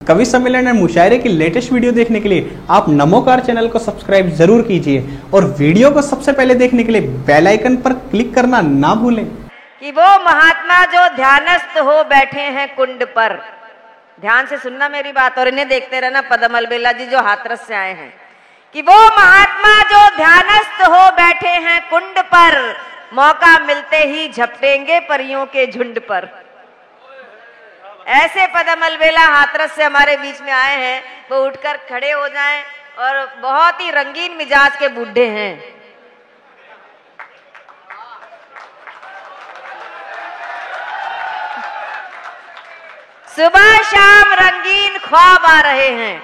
कवि सम्मेलन और मुशायरे की लेटेस्ट वीडियो देखने के लिए आप नमोकार चैनल को सब्सक्राइब जरूर कीजिए और वीडियो को सबसे पहले देखने के लिए बेल आइकन पर क्लिक करना ना भूलें। कि वो महात्मा जो ध्यानस्थ हो बैठे हैं कुंड पर, ध्यान से सुनना मेरी बात और इन्हें देखते रहना, पदम अलबेला जी जो हाथरस से आए हैं, कि वो महात्मा जो ध्यानस्थ हो बैठे हैं कुंड पर, मौका मिलते ही झपटेंगे परियों के झुंड पर। ऐसे पदम अलबेला हाथरस से हमारे बीच में आए हैं, वो उठकर खड़े हो जाएं और बहुत ही रंगीन मिजाज के बूढ़े हैं। सुबह शाम रंगीन ख्वाब आ रहे हैं,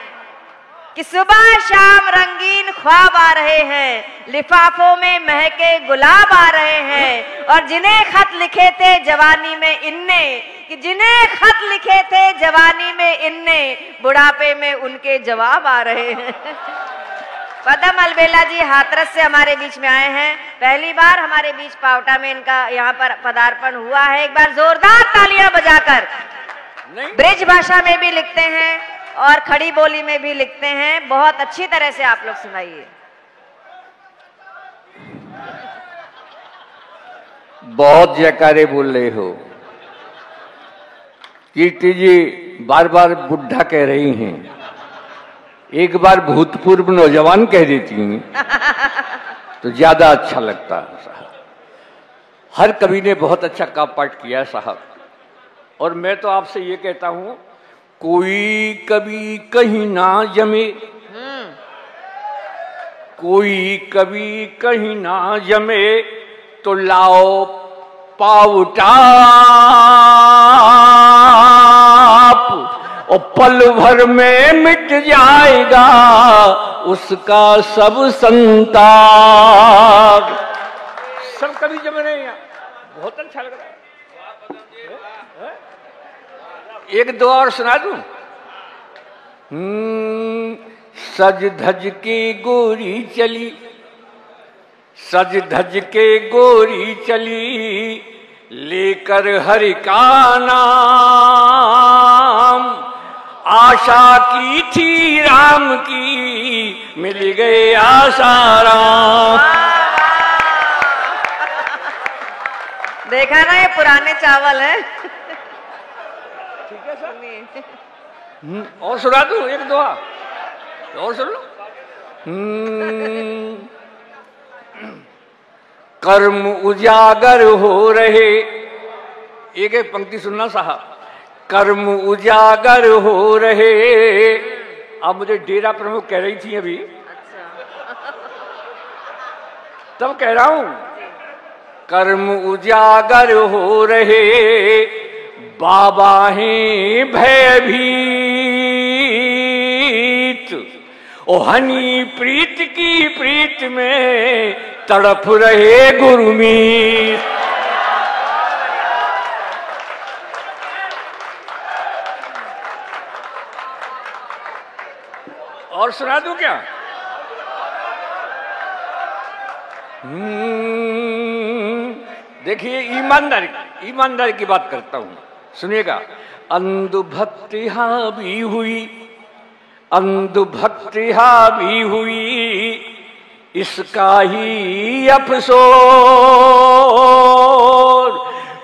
कि सुबह शाम रंगीन ख्वाब आ रहे हैं, लिफाफों में महके गुलाब आ रहे हैं। और जिन्हें खत लिखे थे जवानी में इनने, कि जिन्हें खत लिखे थे जवानी में इनने, बुढ़ापे में उनके जवाब आ रहे हैं। पदम अलबेला जी हाथरस से हमारे बीच में आए हैं, पहली बार हमारे बीच पावटा में इनका यहाँ पर पदार्पण हुआ है। एक बार जोरदार तालियां बजाकर। ब्रिज भाषा में भी लिखते हैं और खड़ी बोली में भी लिखते हैं, बहुत अच्छी तरह से आप लोग सुनाइए। बहुत जयकारे बोल रहे हो। कीर्ति जी बार बार बुढ़ा कह रही हैं, एक बार भूतपूर्व नौजवान कह देती हैं तो ज्यादा अच्छा लगता है साहब। हर कवि ने बहुत अच्छा काव्य पाठ किया है साहब, और मैं तो आपसे ये कहता हूं, कोई कवि कहीं ना जमे, कोई कवि कहीं ना जमे, तो लाओ पावटा और पल भर में मिट जाएगा उसका सब संताप। सब कवि जम रहे हैं, बहुत अच्छा लग रहा है। एक दो और सुना दूं। सज धज के गोरी चली, सज धज के गोरी चली, लेकर हरि का नाम, आशा की थी राम की, मिल गए आसाराम। देखा ना, ये पुराने चावल है। ठीक है सर। और सुना दूं एक दो और सुन लो। कर्म उजागर हो रहे, एक एक पंक्ति सुनना साहब। कर्म उजागर हो रहे, अब मुझे डेरा प्रमुख कह रही थी अभी, तब कह रहा हूं। कर्म उजागर हो रहे, बाबा हैं भयभीत, ओ हनी प्रीत की प्रीत में तड़प रहे गुरुमीत। और सुना दूं क्या? देखिए, ईमानदारी की बात करता हूं, सुनिएगा। अंधभक्ति हावी हुई, अंधभक्ति हावी हुई, इसका ही अफसोस,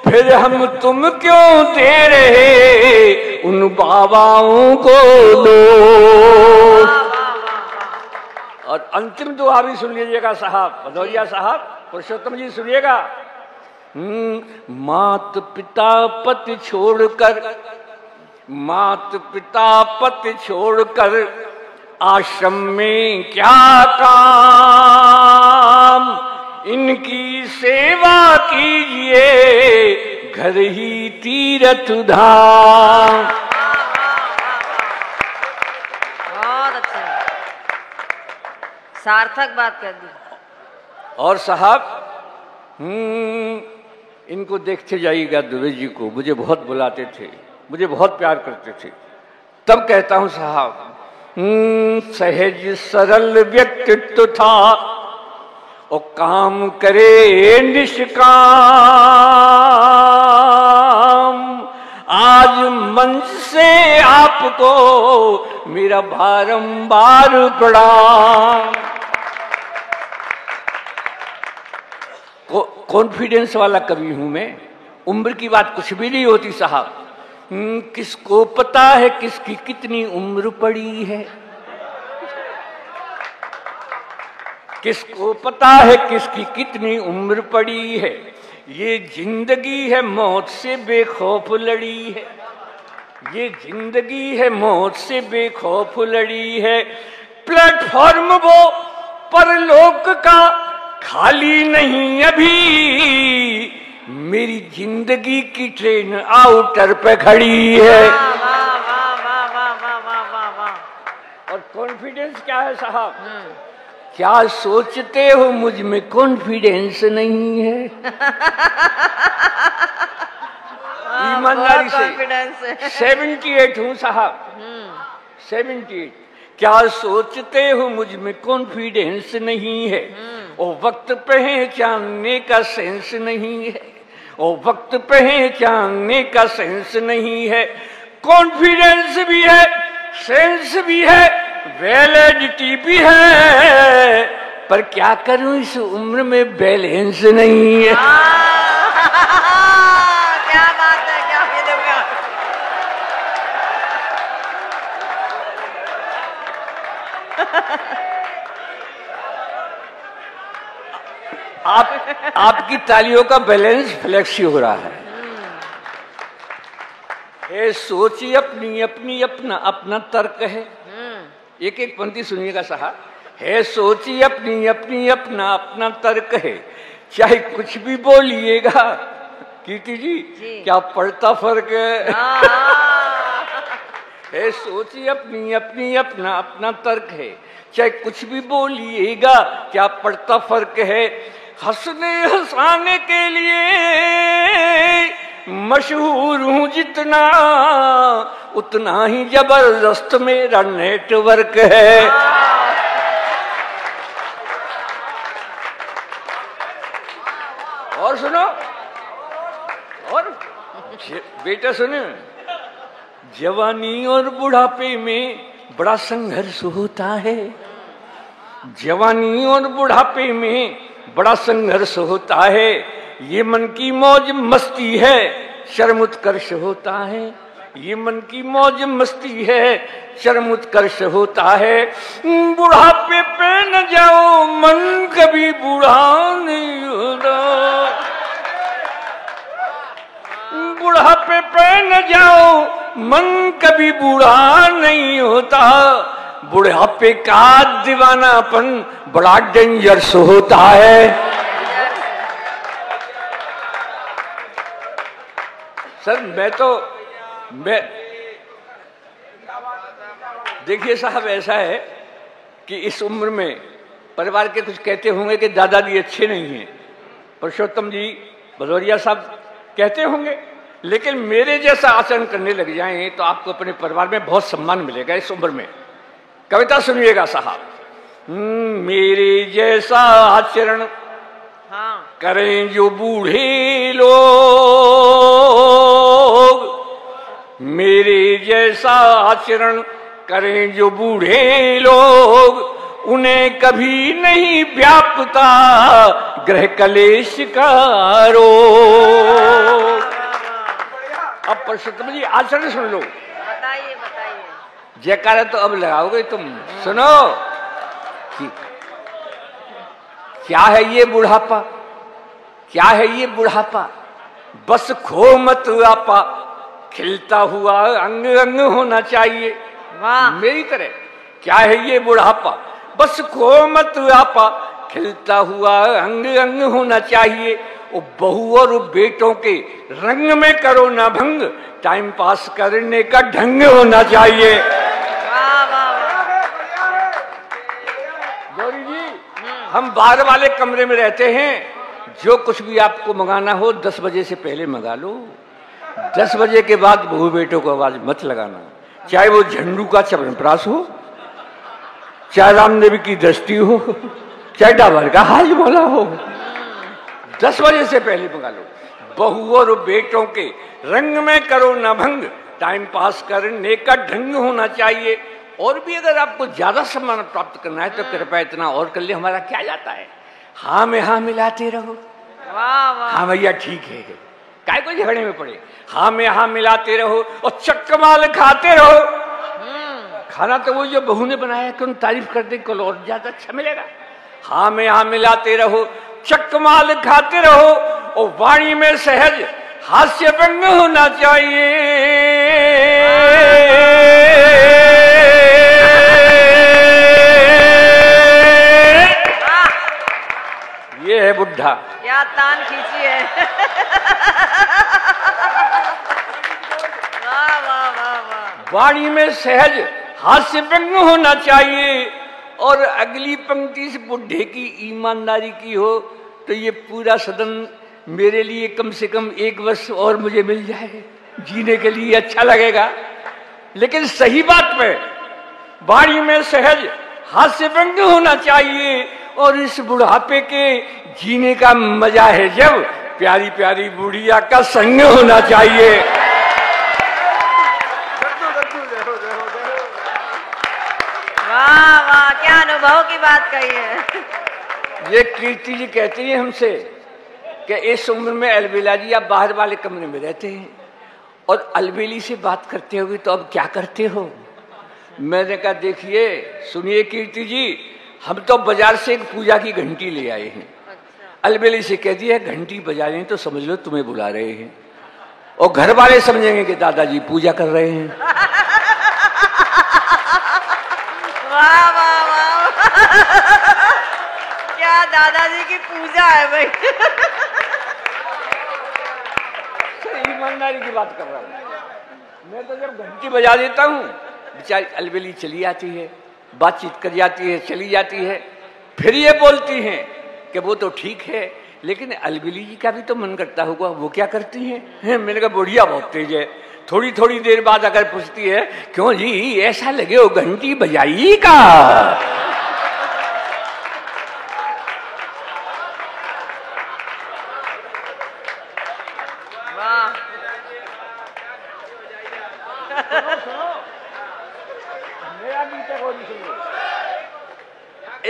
फिर हम तुम क्यों दे रहे उन बाबाओं को दोष। और अंतिम दुआ भी सुन लीजिएगा साहब, भदौरिया साहब, पुरुषोत्तम जी सुनिएगा। मात पिता पति छोड़कर, मात पिता पति छोड़कर, आश्रम में क्या काम, इनकी सेवा कीजिए घर ही तीर्थ धाम। बहुत अच्छा, सार्थक बात कर दी। और साहब इनको देखते जाइएगा, दुबे जी को मुझे बहुत बुलाते थे, मुझे बहुत प्यार करते थे। तब कहता हूं साहब, सहज सरल व्यक्तित्व था, और काम करे निष्काम, आज मंच से आपको मेरा बारंबार प्रणाम। कॉन्फिडेंस वाला कवि हूं मैं, उम्र की बात कुछ भी नहीं होती साहब। किसको पता है किसकी कितनी उम्र पड़ी है, किसको पता है किसकी कितनी उम्र पड़ी है। ये जिंदगी है मौत से बेखौफ लड़ी है, ये जिंदगी है मौत से बेखौफ लड़ी है। प्लेटफॉर्म वो परलोक का खाली नहीं अभी, मेरी जिंदगी की ट्रेन आउटर पे खड़ी है। और कॉन्फिडेंस क्या है साहब? क्या सोचते हो मुझ में कॉन्फिडेंस नहीं है? ईमानदारी से 78 हूं साहब, 78। क्या सोचते हो मुझ में कॉन्फिडेंस नहीं है? ओ वक्त पहचानने का सेंस नहीं है, ओ वक्त पहचानने का सेंस नहीं है। कॉन्फिडेंस भी है, सेंस भी है, वैलिडिटी भी है, पर क्या करूं इस उम्र में बैलेंस नहीं है। क्या बात है, क्या आपकी तालियों का बैलेंस फ्लेक्सी हो रहा है। सोची अपनी अपनी अपना अपना तर्क है। एक एक पंक्ति सुनिएगा साहब। है सोची अपनी अपनी अपना अपना तर्क है, चाहे कुछ भी बोलिएगा कीर्ति जी, क्या पड़ता फर्क है। सोची अपनी अपनी अपना अपना तर्क है, चाहे कुछ भी बोलिएगा क्या पड़ता फर्क है। हंसने हंसाने के लिए मशहूर हूं जितना, उतना ही जबरदस्त मेरा नेटवर्क है। और सुनो, और बेटा सुनो, जवानी और बुढ़ापे में बड़ा संघर्ष होता है। जवानी और बुढ़ापे में बड़ा संघर्ष होता है। ये मन की मौज मस्ती है, शर्म उत्कर्ष होता है। ये मन की मौज मस्ती है, शर्म उत्कर्ष होता है। बुढ़ापे पे न जाओ, मन कभी बूढ़ा नहीं होता। बुढ़ापे पे न जाओ, मन कभी बूढ़ा नहीं होता। बुढ़ापे का दीवानापन बड़ा डेंजरस होता है। सर मैं देखिए साहब, ऐसा है कि इस उम्र में परिवार के कुछ कहते होंगे कि दादाजी अच्छे नहीं हैं, पुरुषोत्तम जी भदौरिया साहब कहते होंगे, लेकिन मेरे जैसा आचरण करने लग जाएं तो आपको अपने परिवार में बहुत सम्मान मिलेगा इस उम्र में। कविता सुनिएगा साहब। मेरे जैसा आचरण करें जो बूढ़े लोग, मेरे जैसा आचरण करें जो बूढ़े लोग, उन्हें कभी नहीं व्यापता ग्रह कलेश का रोग। अब पुरुषोत्तम जी आचरण सुन लो। बताइए बताइए। जयकारा तो अब लगाओगे तुम। सुनो क्या है ये बुढ़ापा, क्या है ये बुढ़ापा। बस खो मत आपा, खिलता हुआ अंग अंग होना चाहिए। वाह। मेरी तरह क्या है ये बुढ़ापा, बस खो मत आपा, खिलता हुआ अंग अंग होना चाहिए। वो बहू और बेटों के रंग में करो ना भंग, टाइम पास करने का ढंग होना चाहिए। गौरी जी, हम बाहर वाले कमरे में रहते हैं, जो कुछ भी आपको मंगाना हो 10 बजे से पहले मंगा लो। 10 बजे के बाद बहू बेटों को आवाज मत लगाना, चाहे वो झंडू का च्यवनप्राश हो, चाहे रामदेवी की दृष्टि हो, चाहे डाबर का हाजमोला हो। 10 बजे से पहले मंगा लो। बहू और बेटों के रंग में करो न भंग, टाइम पास करने का ढंग होना चाहिए। और भी अगर आपको ज्यादा सम्मान प्राप्त करना है तो कृपया इतना और कर ले, हमारा क्या जाता है। हाँ में हाँ मिलाते रहो। वाह वाह। हाँ भैया ठीक है, काय को झगड़े में पड़े। हाँ में हाँ मिलाते रहो और चक्कमाल खाते रहो। खाना तो वो जो बहू ने बनाया कि उन तारीफ कर दे, कल और ज्यादा अच्छा मिलेगा। हाँ में हाँ मिलाते रहो, चक्कमाल खाते रहो और वाणी में सहज हास्य भंग होना चाहिए। ये है बुढ़ा। क्या तान खींची है। वाह वाह वाह वाह। वाणी में सहज हास्य भंग होना चाहिए। और अगली पंक्ति इस बुढ़े की ईमानदारी की हो तो ये पूरा सदन मेरे लिए कम से कम 1 वर्ष और मुझे मिल जाए, जीने के लिए अच्छा लगेगा। लेकिन सही बात पे वाणी में सहज हास्य भंग होना चाहिए। और इस बुढ़ापे के जीने का मजा है जब प्यारी प्यारी बुढ़िया का संग होना चाहिए। वाह वाह, क्या अनुभव की बात कही है। ये कीर्ति जी कहती है हमसे कि इस उम्र में अलबेला जी आप बाहर वाले कमरे में रहते हैं और अलबेली से बात करते होगे तो अब क्या करते हो। मैंने कहा देखिए सुनिए कीर्ति जी, हम तो बाजार से एक पूजा की घंटी ले आए हैं। अलबेली से कह दिया घंटी बजा रहे हैं तो समझ लो तुम्हें बुला रहे हैं, और घर वाले समझेंगे कि दादाजी पूजा कर रहे हैं। वाह वाह वाह। क्या दादाजी की पूजा है भाई। ईमानदारी की बात कर रहा हूँ मैं। तो जब घंटी बजा देता हूँ बेचारी अलबेली चली आती है, बातचीत कर जाती है, चली जाती है। फिर ये बोलती हैं कि वो तो ठीक है लेकिन अलबेली जी का भी तो मन करता होगा, वो क्या करती हैं? मैंने कहा बुढ़िया बहुत तेज है। थोड़ी थोड़ी देर बाद अगर पूछती है क्यों जी ऐसा लगे हो घंटी बजाई का।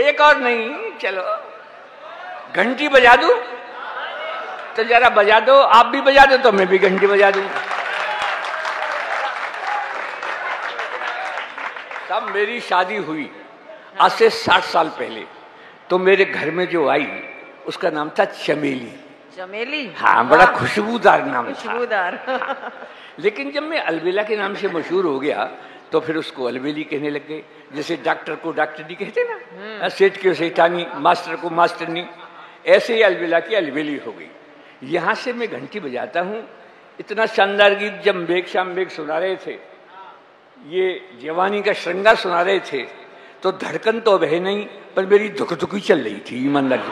एक और नहीं, चलो घंटी बजा दूं तो जरा बजा दो, आप भी बजा दो तो मैं भी घंटी बजा दूं। तब मेरी शादी हुई आज से 60 साल पहले, तो मेरे घर में जो आई उसका नाम था चमेली। चमेली? हाँ, बड़ा खुशबूदार नाम था। खुशबूदार। हाँ। लेकिन जब मैं अलबेला के नाम से मशहूर हो गया तो फिर उसको अलबेली कहने लग गए। जैसे डॉक्टर को डॉक्टरनी कहते ना, सेठ को सेठानी, मास्टर को मास्टरनी, ऐसे ही अलबेला की अलबेली हो गई। यहाँ से मैं घंटी बजाता हूँ। इतना शानदार गीत जब बेग शाम बेग सुना रहे थे, ये जवानी का श्रृंगार सुना रहे थे, तो धड़कन तो अब है नहीं पर मेरी धुक धुकी चल रही थी ईमानदारी।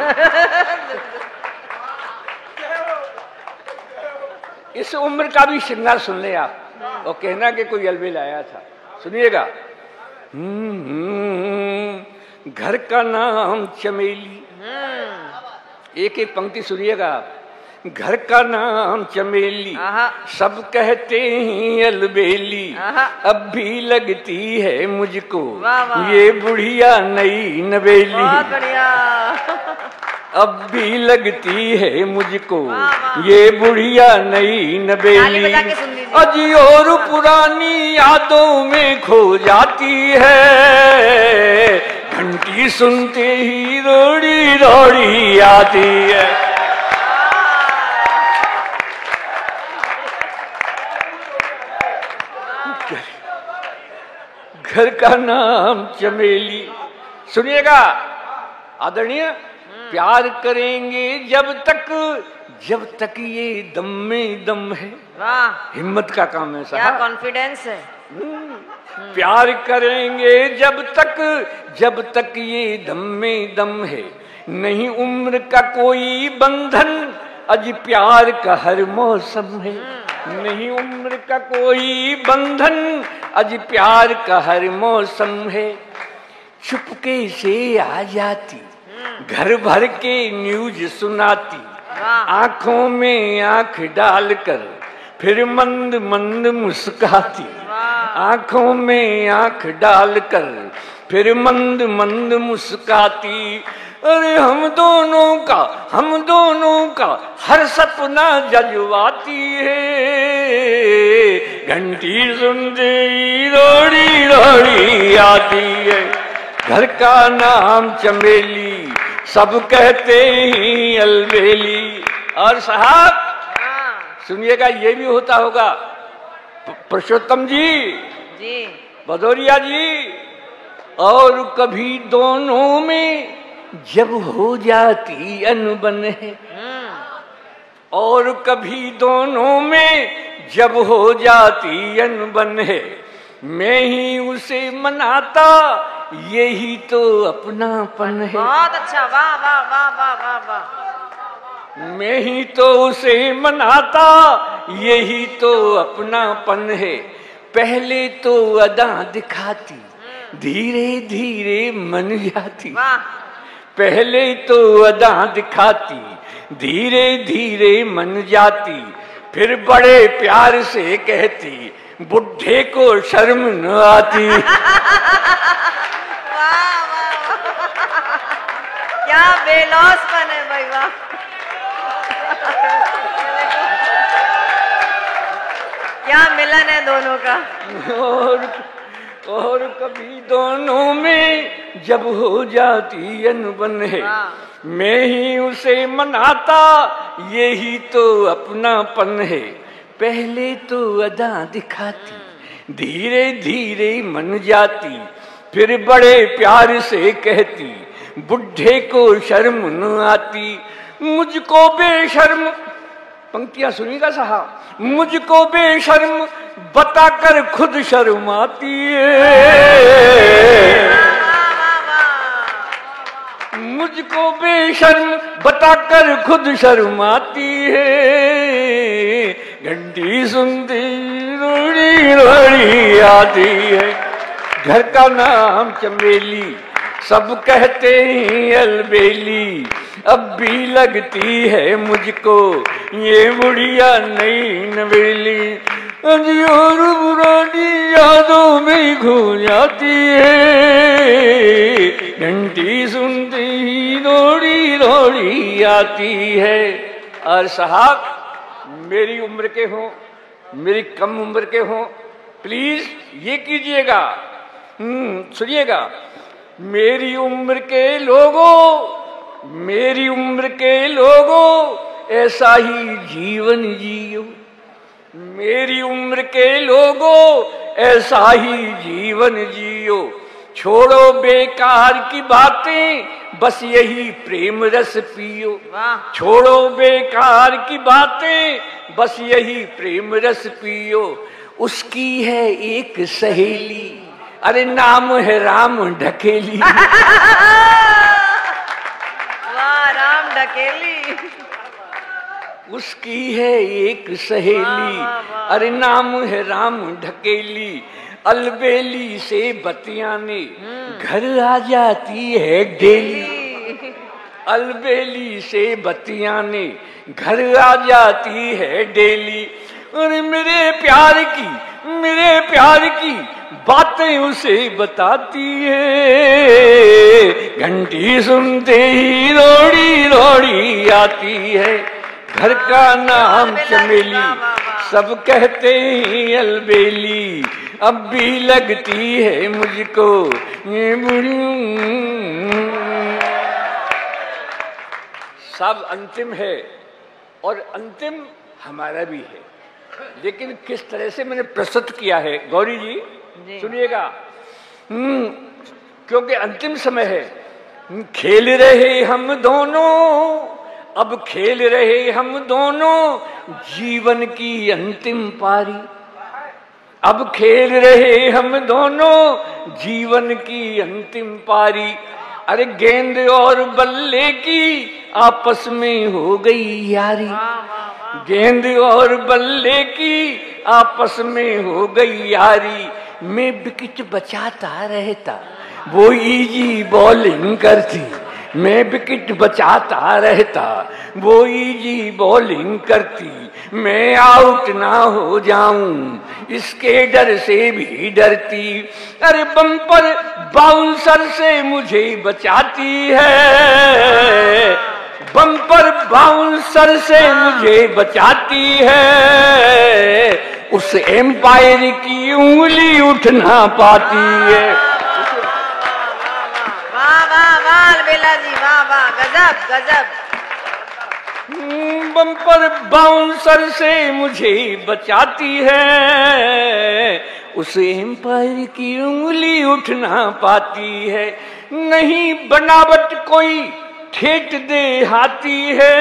इस उम्र का भी श्रृंगार सुन ले आप और कहना कि कोई अलबेला आया था। सुनिएगा। घर का नाम चमेली, एक एक पंक्ति सुनिएगा आप। घर का नाम चमेली, सब कहते हैं अलबेली, अब भी लगती है मुझको ये बुढ़िया नई नवेली। बहुत बढ़िया। अब भी लगती है मुझको ये बुढ़िया नई नवेली, अजी और पुरानी यादों में खो जाती है, घंटी सुनते ही रोड़ी रोड़ी आती है। घर का नाम चमेली। सुनिएगा आदरणीय, प्यार करेंगे जब तक ये दम में दम है। वाह, हिम्मत का काम है साहब, क्या कॉन्फिडेंस है। प्यार करेंगे जब तक ये दम में दम है, नहीं उम्र का कोई बंधन, अज प्यार का हर मौसम है। नहीं उम्र का कोई बंधन, अज प्यार का हर मौसम है। चुपके से आ जाती, घर भर के न्यूज सुनाती, आंखों में आंख डालकर फिर मंद मंद मुस्काती, आंखों में आंख डालकर फिर मंद मंद मुस्काती। अरे हम दोनों का हर सपना जजवाती है। घंटी सुनते ही रोड़ी रोड़ी आती है। घर का नाम चमेली, सब कहते ही अलबेली। और साहब सुनिएगा, ये भी होता होगा पुरुषोत्तम जी, भदौरिया जी। और कभी दोनों में जब हो जाती अनबन है, और कभी दोनों में जब हो जाती अनबन है, मैं ही उसे मनाता, यही तो अपनापन है। बहुत अच्छा, वाह वाह वाह वाह वाह वाह। मैं ही तो उसे मनाता, यही तो अपनापन है। पहले तो अदा दिखाती, धीरे धीरे मन जाती। पहले तो अदा दिखाती, धीरे धीरे मन जाती। फिर बड़े प्यार से कहती, बुढ़े को शर्म न आती। क्या बेलौसपन है भाई, वाह। क्या मिलन है दोनों का। और कभी दोनों में जब हो जाती अनबन है, मैं ही उसे मनाता, यही तो अपनापन है। पहले तो अदा दिखाती, धीरे धीरे मन जाती। फिर बड़े प्यार से कहती, बुढ़े को शर्म न आती। मुझको बेशर्म, पंक्तियां सुनिएगा साहब, मुझको बेशर्म बताकर खुद शर्माती है। मुझको बेशर्म बताकर खुद शर्माती है। घंटी सुनती रोड़ी रोड़ी आती है। घर का नाम चमेली, सब कहते हैं अलबेली। अब भी लगती है मुझको ये बुढ़िया नई नवेली। और पुरानी यादों में खो जाती है। घंटी सुनती ही दौड़ी दौड़ी आती है। और साहब मेरी उम्र के हों, मेरी कम उम्र के हों, प्लीज ये कीजिएगा, सुनिएगा। मेरी उम्र के लोगों, मेरी उम्र के लोगों, ऐसा ही जीवन जियो। मेरी उम्र के लोगों, ऐसा ही जीवन जियो। छोड़ो बेकार की बातें, बस यही प्रेम रस पियो। छोड़ो बेकार की बातें, बस यही प्रेम रस पियो। उसकी है एक सहेली, अरे नाम है राम ढकेली। वाह, राम ढकेली। उसकी है एक सहेली, अरे नाम है राम ढकेली। अलबेली से बतियाने घर आ जाती है डेली। अलबेली से बतियाने घर आ जाती है डेली। अरे मेरे प्यार की बातें उसे बताती है। घंटी सुनते ही रोड़ी रोड़ी आती है। घर का नाम चमेली, सब कहते हैं अलबेली। अब भी लगती है मुझको ये बुढ़ी। सब अंतिम है और अंतिम हमारा भी है, लेकिन किस तरह से मैंने प्रस्तुत किया है गौरी जी सुनिएगा। क्योंकि अंतिम समय है। खेल रहे हम दोनों, अब खेल रहे हम दोनों जीवन की अंतिम पारी। अब खेल रहे हम दोनों जीवन की अंतिम पारी। अरे गेंद और बल्ले की आपस में हो गई यारी। गेंद और बल्ले की आपस में हो गई यारी। मैं विकेट बचाता रहता, वो इजी बॉलिंग करती। मैं विकेट बचाता रहता, वो इजी बॉलिंग करती, मैं आउट ना हो जाऊं इसके डर से भी डरती। अरे बम्पर बाउंसर से मुझे बचाती है, बम्पर बाउंसर से मुझे बचाती है, उस एम्पायर की उंगली उठ ना पाती है। वाह वाह वाह अलबेला जी, वाह वाह, गजब गजब। बम्पर बाउंसर से मुझे बचाती है, उस एम्पायर की उंगली उठ ना पाती है। नहीं बनावट कोई ठेठ दे हाथी है,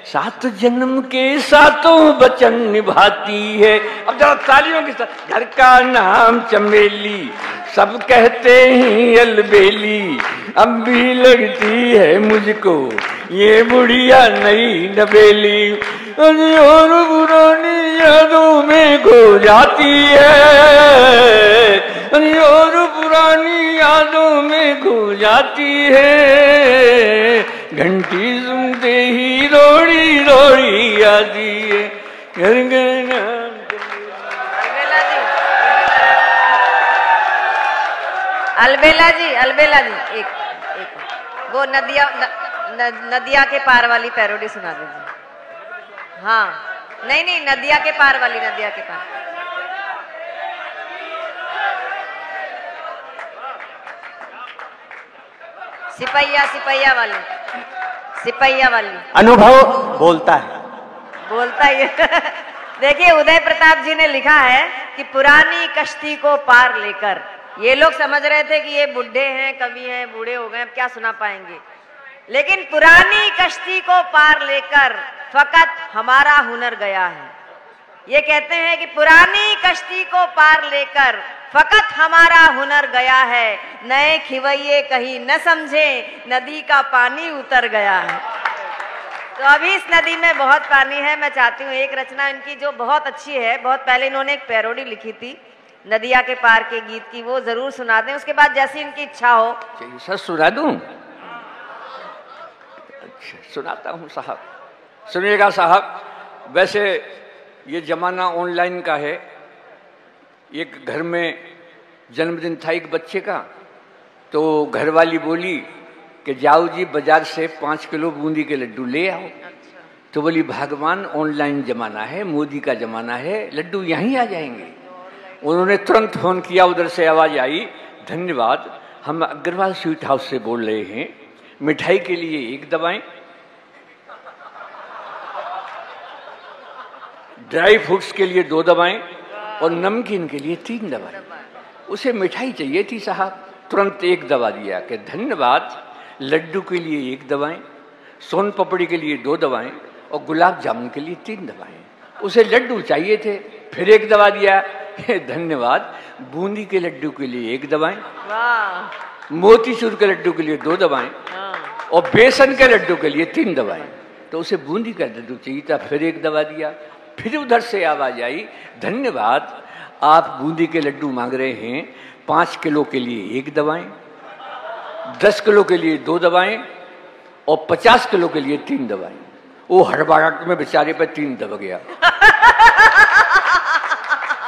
7 जन्म के 7 वचन निभाती है। अब जरा तालियों के साथ। घर का नाम चमेली, सब कहते हैं अलबेली, अब भी लगती है मुझको ये बुढ़िया नई नवेली। और पुरानी यादों में खो जाती है, और पुरानी यादों में खो जाती है, घंटी सुनते ही रोड़ी रोड़ी आती है। घर घर अलबेला जी, अलबेला जी, एक वो नदिया के पार वाली पैरोडी सुना दीजिए। हाँ, नहीं नहीं, नदिया के पार वाली, नदिया के पार। सिपैया, सिपैया वाली, सिपैया वाली। अनुभव बोलता है, बोलता ही देखिए, उदय प्रताप जी ने लिखा है कि पुरानी कश्ती को पार लेकर, ये लोग समझ रहे थे कि ये बुढ़े हैं, कवि हैं, बूढ़े हो गए, अब क्या सुना पाएंगे, लेकिन पुरानी कश्ती को पार लेकर फकत हमारा हुनर गया है। ये कहते हैं कि पुरानी कश्ती को पार लेकर फकत हमारा हुनर गया है, नए खिवैये कहीं न समझे नदी का पानी उतर गया है। तो अभी इस नदी में बहुत पानी है। मैं चाहती हूँ एक रचना इनकी जो बहुत अच्छी है, बहुत पहले इन्होंने एक पैरोडी लिखी थी नदिया के पार के गीत की, वो जरूर सुना दें, उसके बाद जैसी इनकी इच्छा हो। सर सुना दूं? अच्छा, सुनाता हूँ साहब, सुनिएगा साहब। वैसे ये जमाना ऑनलाइन का है। एक घर में जन्मदिन था एक बच्चे का, तो घरवाली बोली कि जाओ जी बाजार से 5 किलो बूंदी के लड्डू ले आओ। तो बोली भगवान ऑनलाइन जमाना है, मोदी का जमाना है, लड्डू यहीं आ जाएंगे। उन्होंने तुरंत फोन किया, उधर से आवाज आई, धन्यवाद, हम अग्रवाल स्वीट हाउस से बोल रहे हैं, मिठाई के लिए 1 दवाएं, ड्राई फ्रूट्स के लिए 2 दवाएं और नमकीन के लिए 3 दवाएं। उसे मिठाई चाहिए थी साहब, तुरंत 1 दवा दिया कि धन्यवाद, लड्डू के लिए 1 दवाएं, सोन पपड़ी के लिए 2 दवाएं और गुलाब जामुन के लिए 3 दवाएं। उसे लड्डू चाहिए थे, फिर 1 दवा दिया, धन्यवाद, बूंदी के लड्डू के लिए 1 दवाएं, मोतीचूर के लड्डू के लिए 2 दवाएं और बेसन के लड्डू के लिए 3 दवाएं। तो उसे बूंदी का लड्डू चाहिए था, फिर 1 दवा दिया। फिर उधर से आवाज आई, धन्यवाद, आप बूंदी के लड्डू मांग रहे हैं, 5 किलो के लिए 1 दवाएं, 10 किलो के लिए 2 दवाएं और 50 किलो के लिए 3 दवाएं। वो हड़बड़ाहट में बेचारे पे 3 दब गया।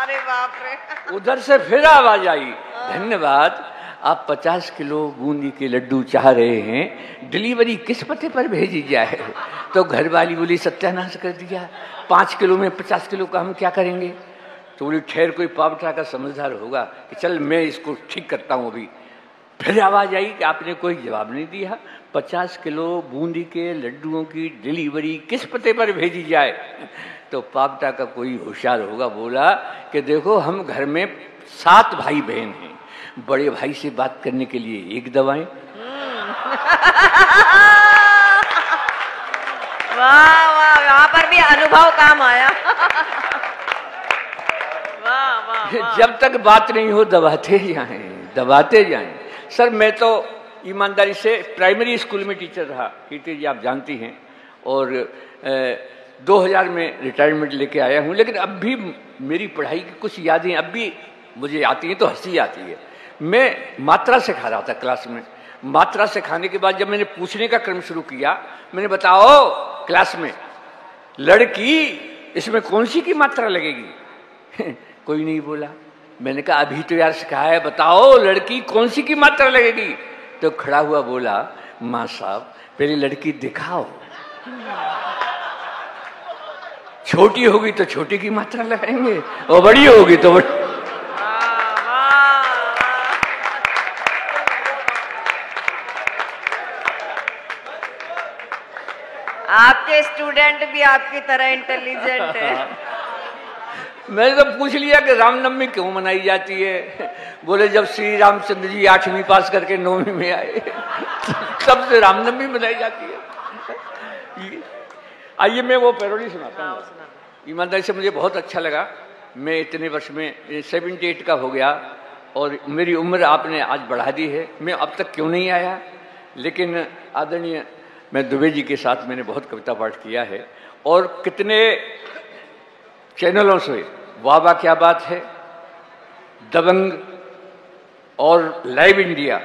अरे बाप रे। उधर से फिर आवाज आई, धन्यवाद, आप 50 किलो बूंदी के लड्डू चाह रहे हैं, डिलीवरी किस पते पर भेजी जाए? तो घरवाली बोली सत्यानाश कर दिया, 5 किलो में 50 किलो का हम क्या करेंगे? तो बोली ठहर, कोई पावटा का समझदार होगा कि चल मैं इसको ठीक करता हूँ अभी। फिर आवाज आई कि आपने कोई जवाब नहीं दिया, 50 किलो बूंदी के लड्डुओं की डिलीवरी किस पते पर भेजी जाए? तो पावटा का कोई होशियार होगा, बोला कि देखो हम घर में 7 भाई बहन हैं, बड़े भाई से बात करने के लिए 1 दवाएं। वाह वाह, वहां पर भी अनुभव काम आया। वाह वाह। जब तक बात नहीं हो दबाते जाएं, दबाते जाएं। सर मैं तो ईमानदारी से प्राइमरी स्कूल में टीचर रहा, कीर्ति जी आप जानती हैं, और 2000 में रिटायरमेंट लेके आया हूँ, लेकिन अब भी मेरी पढ़ाई की कुछ यादें अब भी मुझे आती हैं तो हंसी आती है। मैं मात्रा सिखा रहा था क्लास में, मात्रा सिखाने के बाद जब मैंने पूछने का क्रम शुरू किया, मैंने बताओ क्लास में लड़की इसमें कौन सी की मात्रा लगेगी? कोई नहीं बोला। मैंने कहा अभी तो यार सिखाया है, बताओ लड़की कौन सी की मात्रा लगेगी? तो खड़ा हुआ बोला, माँ साहब पहले लड़की दिखाओ, छोटी होगी तो छोटी की मात्रा लगाएंगे और बड़ी होगी तो बड़ी। आपके स्टूडेंट भी आपकी तरह इंटेलिजेंट है। मैंने तो पूछ लिया कि रामनवमी क्यों मनाई जाती है? बोले जब श्री रामचंद्र जी 8वीं पास करके 9वीं में आए तब से रामनवमी मनाई जाती है। आइए मैं वो पैरोडी सुनाता हूँ। ईमानदारी से मुझे बहुत अच्छा लगा। मैं इतने वर्ष में 78 का हो गया और मेरी उम्र आपने आज बढ़ा दी है। मैं अब तक क्यों नहीं आया, लेकिन आदरणीय मैं दुबे जी के साथ मैंने बहुत कविता पाठ किया है और कितने चैनलों से वाह वाह क्या बात है, दबंग और लाइव इंडिया,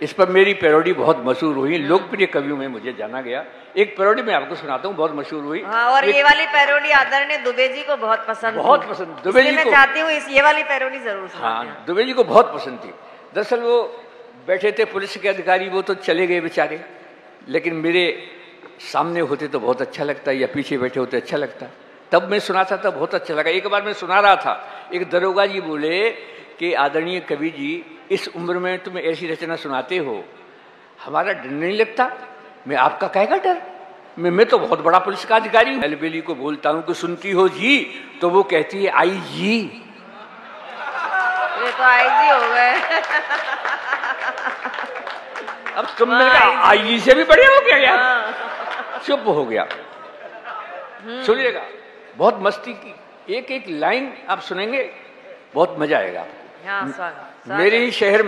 इस पर मेरी पैरोडी बहुत मशहूर हुई। लोकप्रिय कवियों में मुझे जाना गया। एक पैरोडी मैं आपको सुनाता हूँ, बहुत मशहूर हुई। हाँ, और ये वाली पैरोडी आदरणीय दुबे जी को बहुत पसंद, बहुत पसंद। दुबे जी मैं को चाहती हूँ ये वाली पैरोडी जरूर सुनाएं। हाँ, दुबे जी को बहुत पसंद थी। दरअसल वो बैठे थे पुलिस के अधिकारी, वो तो चले गए बेचारे, लेकिन मेरे सामने होते तो बहुत अच्छा लगता या पीछे बैठे होते अच्छा लगता। तब मैं सुनाता था, बहुत अच्छा लगा। एक बार मैं सुना रहा था, एक दरोगा जी बोले कि आदरणीय कवि जी इस उम्र में तुम ऐसी रचना सुनाते हो, हमारा डर नहीं लगता? मैं आपका कहेगा डर, मैं तो बहुत बड़ा पुलिस का अधिकारी हूँ। अलबेली को बोलता हूँ कि सुनती हो जी, तो वो कहती है आई जी। ये तो आई जी हो गए। अब तुमने कहा आई जी से भी बढ़िया हो गया यार। चुप हो गया। सुनिएगा, बहुत मस्ती की एक एक लाइन आप सुनेंगे, बहुत मजा आएगा। मेरे ही शहर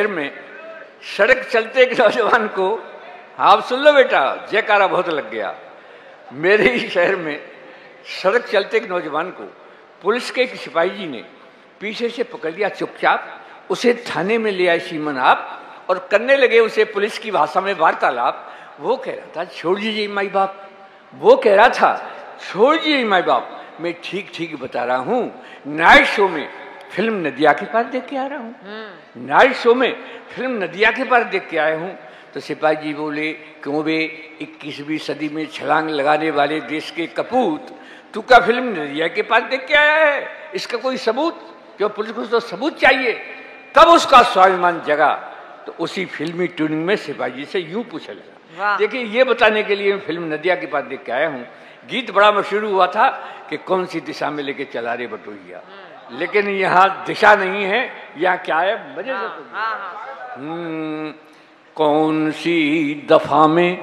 में सड़क चलते एक नौजवान को, आप सुन लो बेटा, जयकारा बहुत लग गया। मेरे ही शहर में सड़क चलते एक नौजवान को पुलिस के एक सिपाही जी ने पीछे से पकड़ लिया चुपचाप, उसे थाने में ले आए सीमन आप, और करने लगे उसे पुलिस की भाषा में वार्तालाप। वो कह रहा था छोड़ दीजिए माई बाप, वो कह रहा था छोड़ दीजिए माई बाप, मैं ठीक ठीक बता रहा हूँ, नाइट शो में फिल्म नदिया के पार देख के आ रहा हूँ। नाइट शो में फिल्म नदिया के पार देख के आया हूँ। तो सिपाही जी बोले क्यों बे 21वीं सदी में छलांग लगाने वाले देश के कपूत, तू क्या फिल्म नदिया के पार देख के आया है? इसका कोई सबूत? क्यों पुलिस को तो सबूत चाहिए। तब उसका स्वाभिमान जगा। तो उसी फिल्मी ट्यूनिंग में सिपाही जी से यूं पूछने लगा, देखिए ये बताने के लिए मैं फिल्म नदिया के पास देख के आया हूँ। गीत बड़ा मशहूर हुआ था कि कौन सी दिशा में लेके चला रे बटोहिया, लेकिन यहाँ दिशा नहीं है, यहाँ क्या है मजे से। कौन सी दफा में,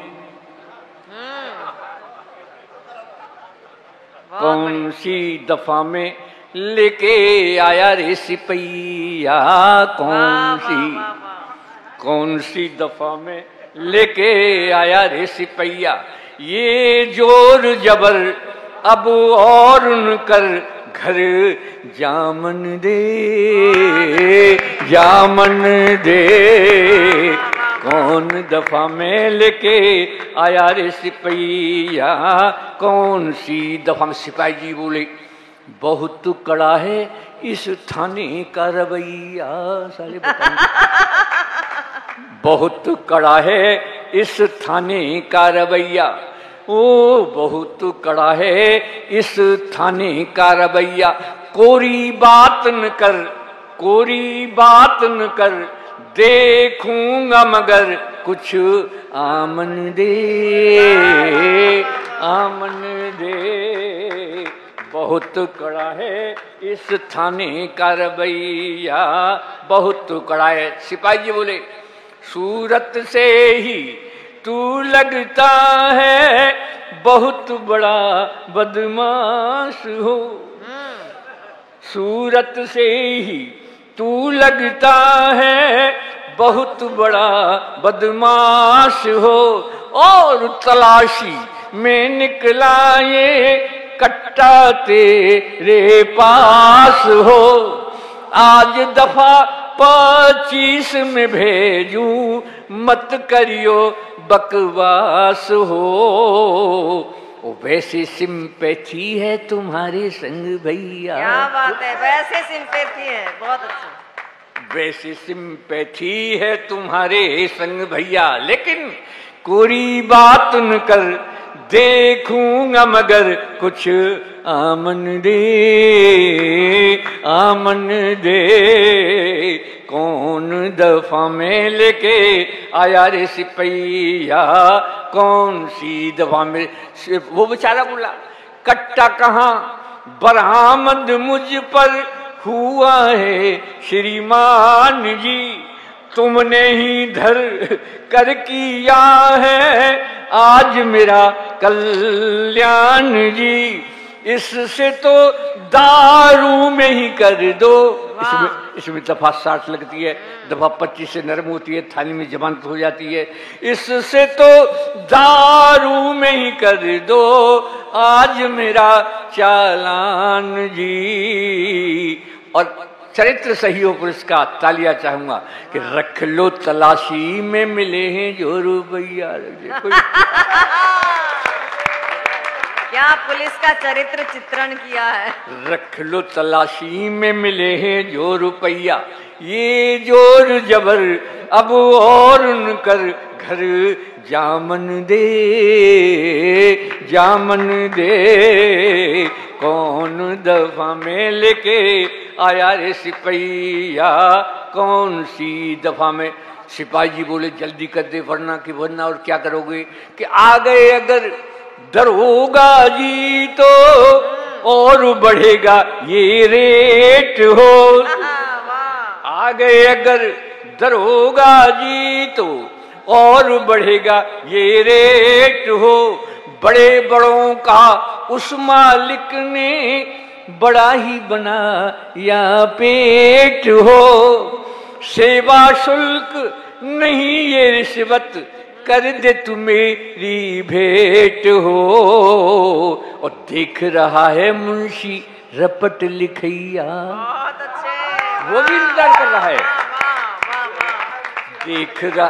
कौन सी दफा में लेके आया रे सिपैया, कौन सी दफा में लेके आया रे सिपैया, ये जोर जबर अब और उनकर घर जामन दे, जामन दे। कौन दफा में लेके आया रे सिपैया, कौन सी दफा में। सिपाही जी बोले बहुत कड़ा है इस थाने का रवैया, साले बहुत कड़ा है इस थाने का रवैया, ओ बहुत कड़ा है इस थाने का रवैया, कोरी बात न कर, कोरी बात न कर, देखूंगा मगर कुछ आमन दे, आमन दे। बहुत कड़ा है इस थाने का रवैया, बहुत कड़ा है। सिपाही जी बोले सूरत से ही तू लगता है बहुत बड़ा बदमाश हो, सूरत से ही तू लगता है बहुत बड़ा बदमाश हो, और तलाशी में निकला ये कट्टा तेरे पास हो, आज दफा 25 में भेजूं, मत करियो बकवास हो। ओ वैसे सिंपैथी है तुम्हारे संग भैया। क्या बात है, वैसे सिंपैथी है, बहुत अच्छा। वैसे सिंपैथी है तुम्हारे संग भैया, लेकिन कोई बात न कर देखूंगा मगर कुछ आमन दे, आमन दे। कौन दफा में लेके आया रे सिपैया, कौन सी दफा में। वो बेचारा बोला कट्टा कहाँ बरामद मुझ पर हुआ है श्रीमान जी, तुमने ही धर कर किया है आज मेरा कल्याण जी। इससे तो दारू में ही कर दो। इसमें दफा 60 लगती है, दफा 25 से नरम होती है, थाने में जमानत हो जाती है। इससे तो दारू में ही कर दो आज मेरा चालान जी। और चरित्र सही हो पुलिस का तालियां चाहूंगा कि रख लो तलाशी में मिले हैं जो रुपया। क्या पुलिस का चरित्र चित्रण किया है। रख लो तलाशी में मिले हैं जो रुपया, ये जोर जबर अब और न कर घर जामन दे, जामन दे। कौन दफा में लेके आया रे सिपैया, कौन सी दफा में। सिपाही जी बोले जल्दी कर दे वरना और क्या करोगे कि आ गए अगर दरोगा जी तो और बढ़ेगा ये रेट हो। आ गए अगर दरोगा जी तो और बढ़ेगा ये रेट हो। बड़े बड़ों का उस मालिक ने बड़ा ही बना या पेट हो। सेवा शुल्क नहीं ये रिश्वत, कर दे तू मेरी भेंट हो। और देख रहा है मुंशी रपट लिखैया, बहुत अच्छे, वो भी इंतजार कर रहा है। देख रहा,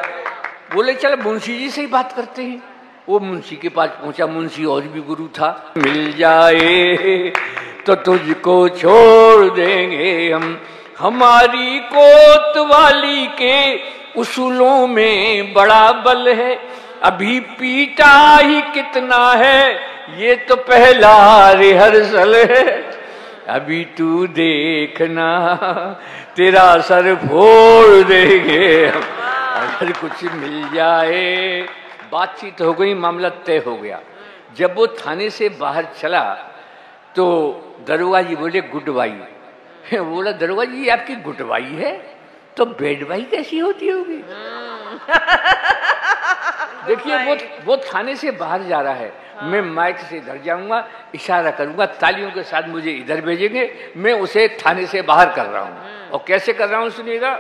बोले चल मुंशी जी से ही बात करते हैं। वो मुंशी के पास पहुंचा, मुंशी और भी गुरु था। मिल जाए तो तुझको छोड़ देंगे हम, हमारी कोतवाली के उसूलों में बड़ा बल है। अभी पीटा ही कितना है, ये तो पहला रिहर्सल है। अभी तू देखना तेरा सर फोड़ देंगे अगर कुछ मिल जाए। बातचीत हो गई, मामला तय हो गया। जब वो थाने से बाहर चला तो दरोगा जी बोले गुडवाई। बोला दरोगा जी आपकी गुडवाई है तो बेडवाई कैसी होती होगी। देखिए वो थाने से बाहर जा रहा है, मैं माइक से इधर जाऊंगा, इशारा करूंगा, तालियों के साथ मुझे इधर भेजेंगे, मैं उसे थाने से बाहर कर रहा हूं। और कैसे कर रहा हूं सुनिएगा।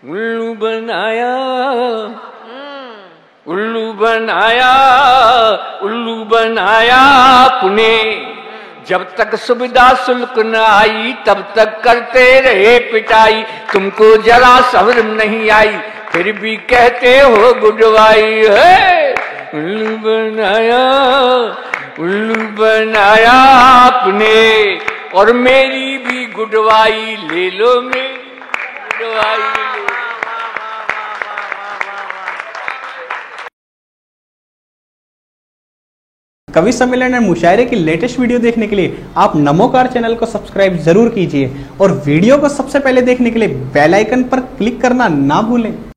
उल्लू बनाया, उल्लू बनाया, उल्लू बनाया आपने, जब तक सुविधा शुल्क न आई तब तक करते रहे पिटाई। तुमको जरा सब्र नहीं आई फिर भी कहते हो गुडवाई है। उल्लू बनाया, उल्लू बनाया आपने, और मेरी भी गुडवाई ले लो, मेरी गुडवाई ले लो। कवि सम्मेलन और मुशायरे की लेटेस्ट वीडियो देखने के लिए आप नमोकार चैनल को सब्सक्राइब जरूर कीजिए और वीडियो को सबसे पहले देखने के लिए बेल आइकन पर क्लिक करना ना भूलें।